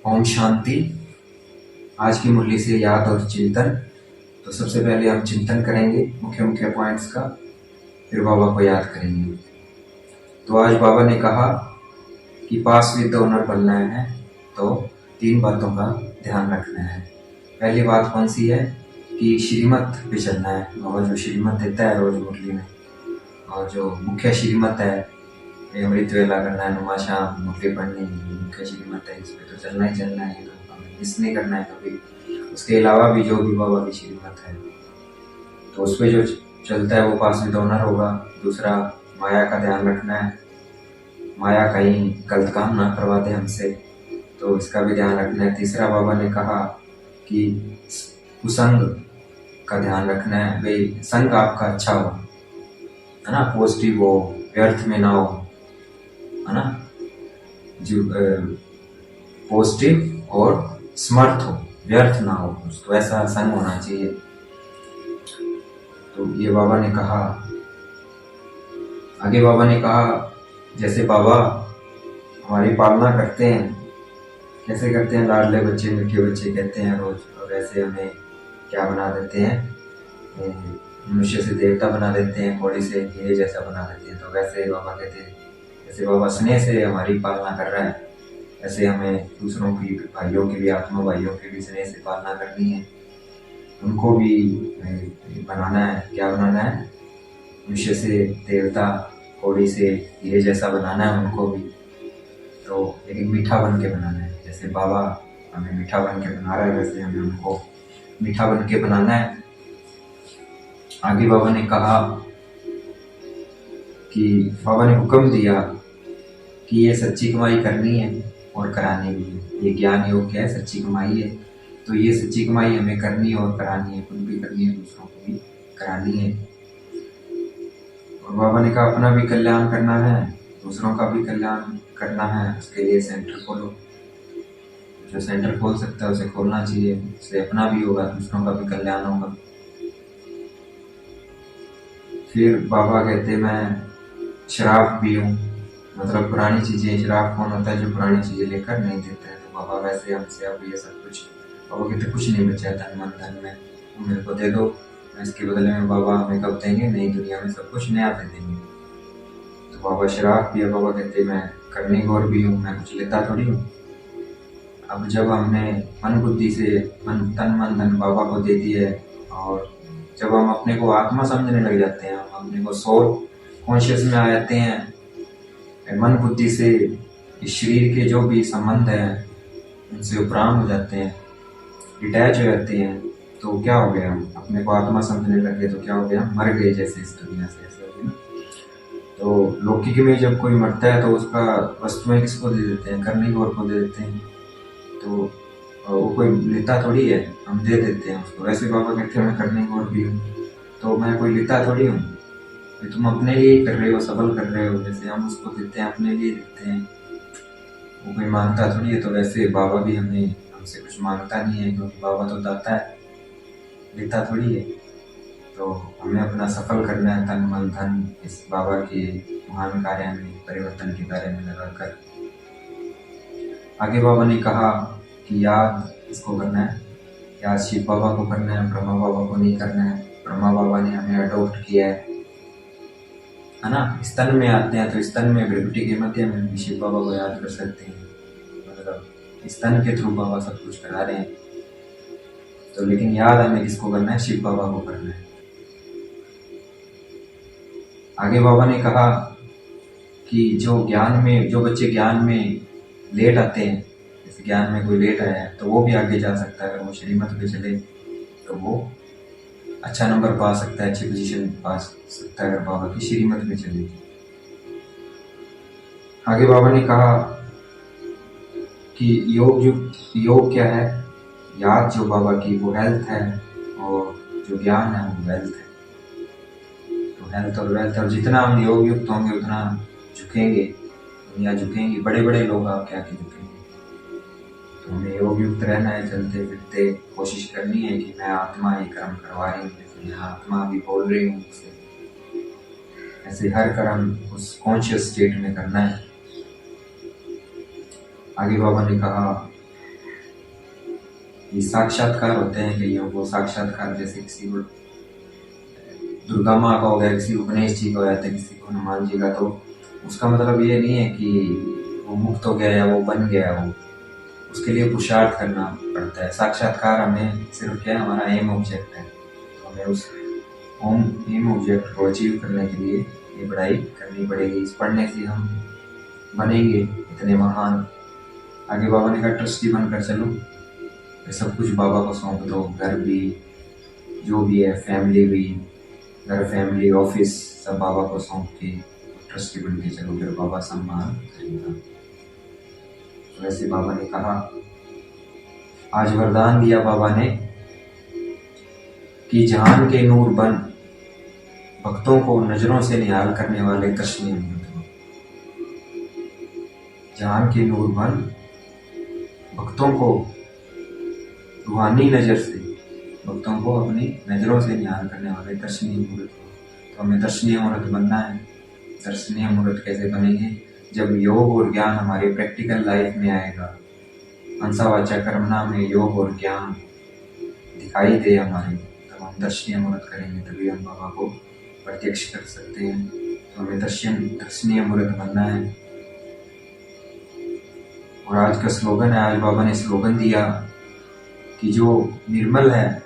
ओम शांति। आज की मुरली से याद और चिंतन। तो सबसे पहले हम चिंतन करेंगे मुख्य मुख्य पॉइंट्स का, फिर बाबा को याद करेंगे। तो आज बाबा ने कहा कि पास विद द ओनर बनना है तो 3 बातों का ध्यान रखना है। पहली बात कौन सी है कि श्रीमत पे चलना है। बाबा जो श्रीमत देता है रोज मुरली में, और जो मुख्य श्रीमत है अमृत वेला करना है, नुमा शाम मुरली पढ़नी है, मुख्य श्रीमत है, इस पे तो चलना ही चलना है, तो हमें मिस नहीं करना है कभी। उसके अलावा भी जो भी बाबा की श्रीमत है तो उस पर जो चलता है वो पास विद ऑनर होगा। दूसरा, माया का ध्यान रखना है, माया कहीं गलत काम ना करवा दे हमसे, तो इसका भी ध्यान रखना है। तीसरा, बाबा ने कहा कि कुसंग का ध्यान रखना है, भाई संग आपका अच्छा हो, है ना, पॉजिटिव हो, व्यर्थ में ना हो, है ना, जो पॉजिटिव और स्मर्थ हो, व्यर्थ ना हो, तो ऐसा संग होना चाहिए। तो ये बाबा ने कहा। आगे बाबा ने कहा जैसे बाबा हमारी पालना करते हैं, कैसे करते हैं, लाडले बच्चे मीठे बच्चे कहते हैं रोज, और ऐसे हमें क्या बना देते हैं, मनुष्य से देवता बना देते हैं, घोड़े से हीरे जैसा बना देते हैं। तो वैसे बाबा कहते हैं जैसे बाबा स्नेह से हमारी पालना कर रहा है, ऐसे हमें दूसरों की, भाइयों की भी, आत्मा भाइयों की भी स्नेह से पालना करनी है। उनको भी बनाना है। क्या बनाना है? मनुष्य से देवता, घोड़ी से हीरे जैसा बनाना है उनको भी, तो लेकिन मीठा बन के बनाना है। जैसे बाबा हमें मीठा बन के बना रहा है, वैसे हमें उनको मीठा बन के बनाना है। आगे बाबा ने कहा कि बाबा ने हुक्म दिया कि ये सच्ची कमाई करनी है और करानी भी है। ये ज्ञान योग क्या है? सच्ची कमाई है। तो ये सच्ची कमाई हमें करनी है और करानी है, खुद भी करनी है, दूसरों को भी करानी है। और बाबा ने कहा अपना भी कल्याण करना है, दूसरों का भी कल्याण करना है। उसके लिए सेंटर खोलो, जो सेंटर खोल सकता है उसे खोलना चाहिए, उससे अपना भी होगा, दूसरों का भी कल्याण होगा। फिर बाबा कहते मैं शराब पीऊं, मतलब पुरानी चीजें। शराब कौन होता है? जो पुरानी चीजें लेकर नहीं देता है। तो बाबा वैसे हमसे अब ये सब कुछ, बाबा कहते कुछ नहीं बचा तन मन धन में, तुम मेरे को दे दो, इसके बदले में बाबा हमें कब देंगे? नई दुनिया में सब कुछ नया दे देंगे। तो बाबा शराब पिया, बाबा कहते मैं करनी गौर भी हूँ, मैं कुछ लेता थोड़ी हूँ। अब जब हमने मन बुद्धि से तन मन धन बाबा को दे दिए, और जब हम अपने को आत्मा समझने लग जाते हैं, हम अपने को सोल कॉन्शियस में आ जाते हैं, मन बुद्धि से इस शरीर के जो भी संबंध है उनसे उपराम हो जाते हैं, डिटैच हो जाते हैं, तो क्या हो गया? हम अपने को आत्मा समझने लगे तो क्या हो गया? मर गए जैसे इस दुनिया से, ऐसे हो गया ना। तो लौकिक में जब कोई मरता है तो उसका वस्तुएं किसको दे देते हैं? करनी गौर को दे देते हैं। तो वो कोई लेता थोड़ी है, हम दे देते हैं उसको। वैसे बाबा कहते हैं मैं करनी गौर भी हूँ, तो मैं कोई लेता थोड़ी हूँ, तुम अपने लिए कर रहे हो, सबल कर रहे हो। जैसे हम उसको देते हैं, अपने लिए देते हैं, वो कोई मांगता थोड़ी है। तो वैसे बाबा भी हमसे कुछ मांगता नहीं है, क्योंकि बाबा तो दाता है, लेता थोड़ी है। तो हमें अपना सफल करना है, तन मन धन इस बाबा के महान कार्य में, परिवर्तन के कार्य में लगाकर। आगे बाबा ने कहा कि याद किसको करना है? याद शिव बाबा को करना है, ब्रह्मा बाबा को नहीं करना है। ब्रह्मा बाबा ने हमें अडॉप्ट किया है ना। स्तन में आते हैं तो स्तन में भ्रकुटी के मध्य में भी शिव बाबा को याद कर सकते हैं, मतलब स्तन के थ्रू बाबा सब कुछ करा रहे हैं। तो लेकिन याद हमें किसको करना है? शिव बाबा को करना है। आगे बाबा ने कहा कि जो बच्चे ज्ञान में लेट आते हैं, जैसे ज्ञान में कोई लेट आया है तो वो भी आगे जा सकता है। अगर वो श्रीमत पे चले तो वो अच्छा नंबर पा सकता है, अच्छी पोजीशन पा सकता है, अगर बाबा की श्रीमत में चले। आगे बाबा ने कहा कि योग क्या है? याद जो बाबा की वो हेल्थ है, और जो ज्ञान है वो वेल्थ है। तो हेल्थ और वेल्थ, और जितना हम योग युक्त होंगे उतना झुकेंगे, दुनिया झुकेंगी, बड़े बड़े लोग आप क्या के झुकेंगे। तो हमें योग युक्त रहना है, चलते फिरते कोशिश करनी है कि मैं आत्मा ही कर्म करवा रही हूँ, जैसे मैं आत्मा भी बोल रही हूँ उससे, ऐसे हर कर्म उस कॉन्शियस स्टेट में करना है। आगे बाबा ने कहा ये साक्षात्कार होते हैं कईयों को, साक्षात्कार जैसे किसी को दुर्गा माँ का हो गया, किसी को गणेश जी का हो जाता है, किसी को हनुमान जी का। तो उसका मतलब ये नहीं है कि वो मुक्त हो गया या वो बन गया, वो उसके लिए पुरुषार्थ करना पड़ता है। साक्षात्कार हमें सिर्फ क्या है, हमारा एम ऑब्जेक्ट है, तो हमें उस एम ऑब्जेक्ट को अचीव करने के लिए ये पढ़ाई करनी पड़ेगी। इस पढ़ने से हम बनेंगे इतने महान। आगे बाबा ने कहा ट्रस्टी बनकर चलो, सब कुछ बाबा को सौंप दो, घर भी जो भी है, फैमिली भी, घर फैमिली ऑफिस सब बाबा को सौंप के ट्रस्टी बन के चलो, फिर बाबा सम्मान करेगा। तो ऐसे बाबा ने कहा, आज वरदान दिया बाबा ने कि जहान के नूर बन, भक्तों को नजरों से निहाल करने वाले कृष्ण अमृत। जहान के नूर बन, भक्तों को रूहानी नजर से, भक्तों को अपनी नजरों से निहाल करने वाले दर्शनीय मूर्त हो। तो हमें दर्शनीय मूर्त बनना है। दर्शनीय मूर्त कैसे बनेंगे? जब योग और ज्ञान हमारी प्रैक्टिकल लाइफ में आएगा, मनसा वाचा कर्मणा में योग और ज्ञान दिखाई दे हमारे, तब हम दर्शनीय मूर्त करेंगे, तभी हम बाबा को प्रत्यक्ष कर सकते हैं। तो हमें दर्शनीय मूर्त बनना है। और आज का स्लोगन है, आज बाबा ने स्लोगन दिया कि जो निर्मल है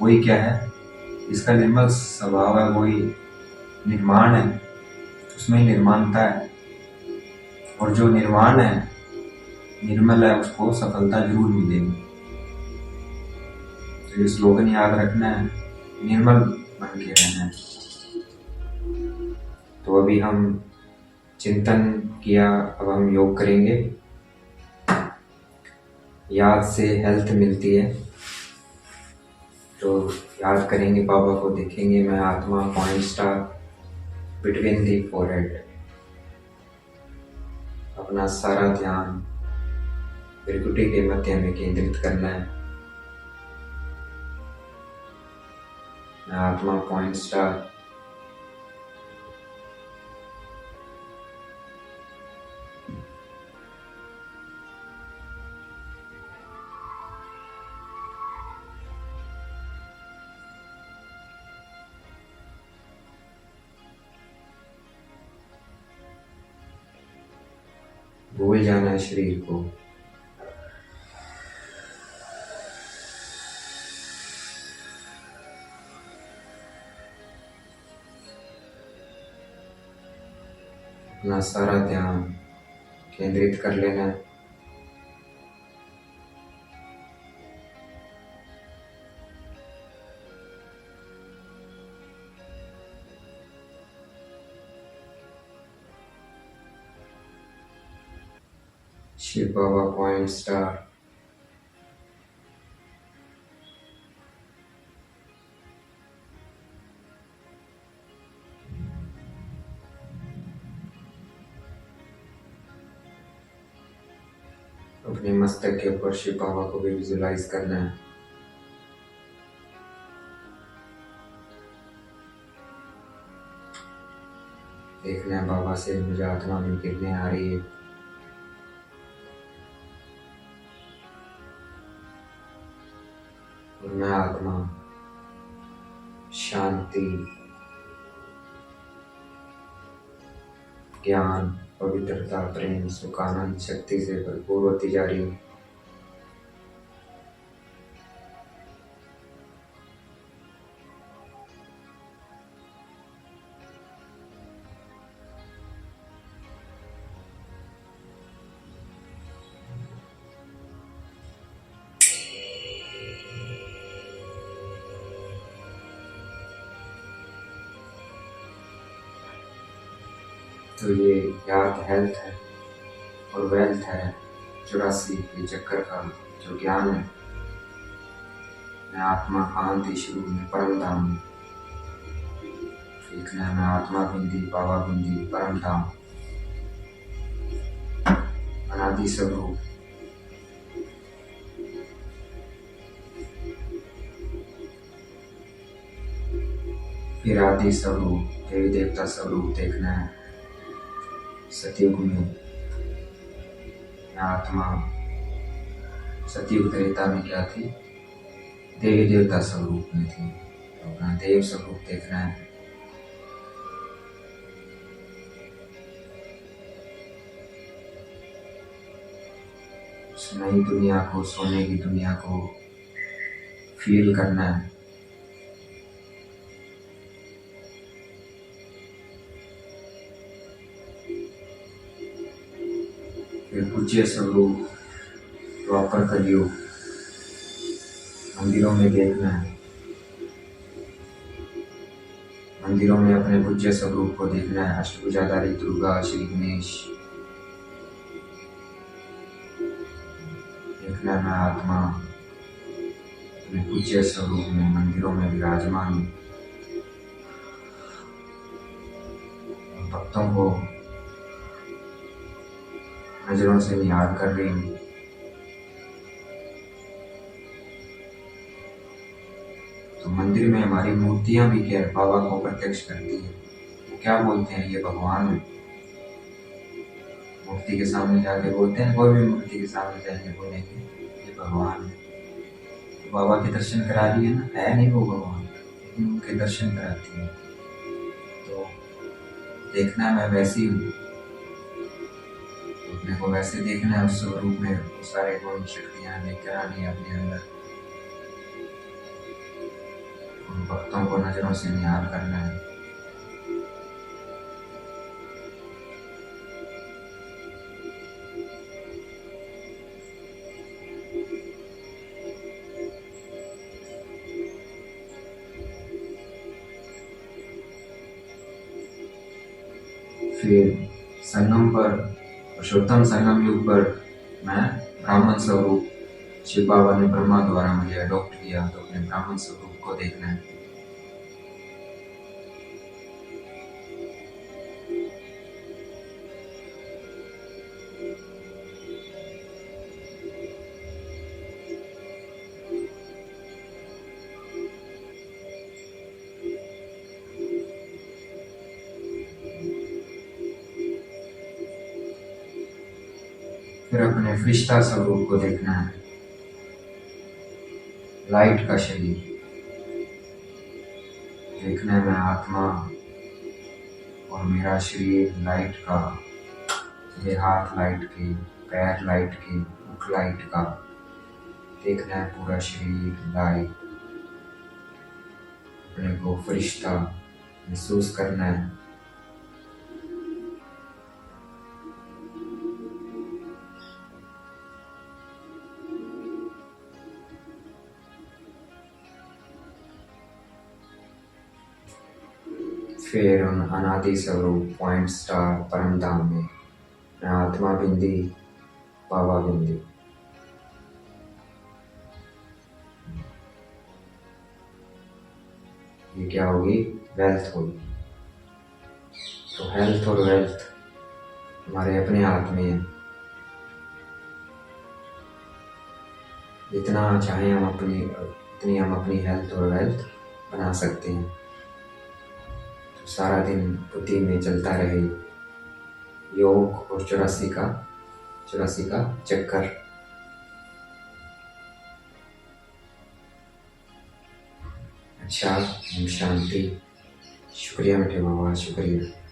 वही क्या है, इसका निर्मल स्वभाव है, वही निर्माण है, उसमें निर्माणता है। और जो निर्माण है, निर्मल है, उसको सफलता जरूर मिलेगी। तो ये स्लोगन याद रखना है, निर्मल बन के रहना है। तो अभी हम चिंतन किया, अब हम योग करेंगे। याद से हेल्थ मिलती है, तो याद करेंगे, बाबा को देखेंगे। मैं आत्मा point star between the forehead. अपना सारा ध्यान भृकुटी के मध्य में केंद्रित करना है। मैं आत्मा पॉइंट स्टार भूल जाना है शरीर को। अपना सारा ध्यान केंद्रित कर लेना है। शिव बाबा पॉइंट स्टार। अपने मस्तक के ऊपर शिव बाबा को भी विजुलाइज करना है। देखना है बाबा से मुझे आत्मा में किरणें आ रही है। और मैं आत्मा शांति, ज्ञान, पवित्रता, प्रेम, सुख, आनंद, शक्ति से भरपूर होती जा रही हूँ। तो ये याद हेल्थ है और वेल्थ है, 84 ये चक्कर का जो ज्ञान है। मैं आत्मा कांति शुरू में परम धाम। देखना है मैं आत्मा बिंदी, बाबा बिंदी, परम धाम, अनादि स्वरूप। फिर आदि स्वरूप, देवी देवता स्वरूप देखना है। सतयुग में आत्मा सतयुग त्रेता में क्या थी, देवी देवता स्वरूप में थी। तो अपना देव स्वरूप देखना है। उस नई दुनिया को, सोने की दुनिया को फील करना है। फिर पूज्य स्वरूप प्रॉपर कलयुग मंदिरों में देखना है। मंदिरों में अपने पूज्य स्वरूप को देखना है। अष्टभुजाधारी दुर्गा, श्री गणेश देखना है। मैं आत्मा अपने पूज्य स्वरूप में मंदिरों में विराजमान हूँ। भक्तों को नजरों से निहार कर रही हूँ। तो मंदिर में हमारी मूर्तियां भी क्या बाबा को प्रत्यक्ष करती है। वो क्या बोलते हैं, ये भगवान है। मूर्ति के सामने जाके बोलते हैं, कोई भी मूर्ति के सामने जाके बोलेंगे ये भगवान है। तो बाबा के दर्शन करा रही है ना, है नहीं वो भगवान, लेकिन उनके दर्शन कराती है। तो देखना मैं वैसी हूँ, अपने को वैसे देखना है। उस स्वरूप में वो सारे गुण शक्तियाँ लेकर आनी है अपने अंदर। उन भक्तों को नजरों से निहार करना है। फिर संगम पर, पुरुषोत्तम संगम युग पर मैं ब्राह्मण स्वरूप, शिव बाबा ने ब्रह्मा द्वारा मुझे अडॉप्ट किया, तो अपने ब्राह्मण स्वरूप को देखना है। फिर अपने फरिश्ता स्वरूप को देखना है। लाइट का शरीर देखना है। मैं आत्मा और मेरा शरीर लाइट का, मेरे हाथ लाइट के, पैर लाइट के, मुख लाइट का देखना है। पूरा शरीर लाइट, अपने को फरिश्ता महसूस करना है। फिर उन अनादि स्वरूप पॉइंट स्टार परम धाम में मैं आत्मा बिंदी, बाबा बिंदी। ये क्या होगी, वेल्थ होगी। तो हेल्थ और वेल्थ हमारे अपने हाथ में है। जितना चाहे हम अपनी, इतनी हम अपनी हेल्थ और वेल्थ बना सकते हैं। तो सारा दिन बुद्धि में चलता रहे योग और 84 का चक्कर। अच्छा, शांति। शुक्रिया मीठे बाबा, शुक्रिया।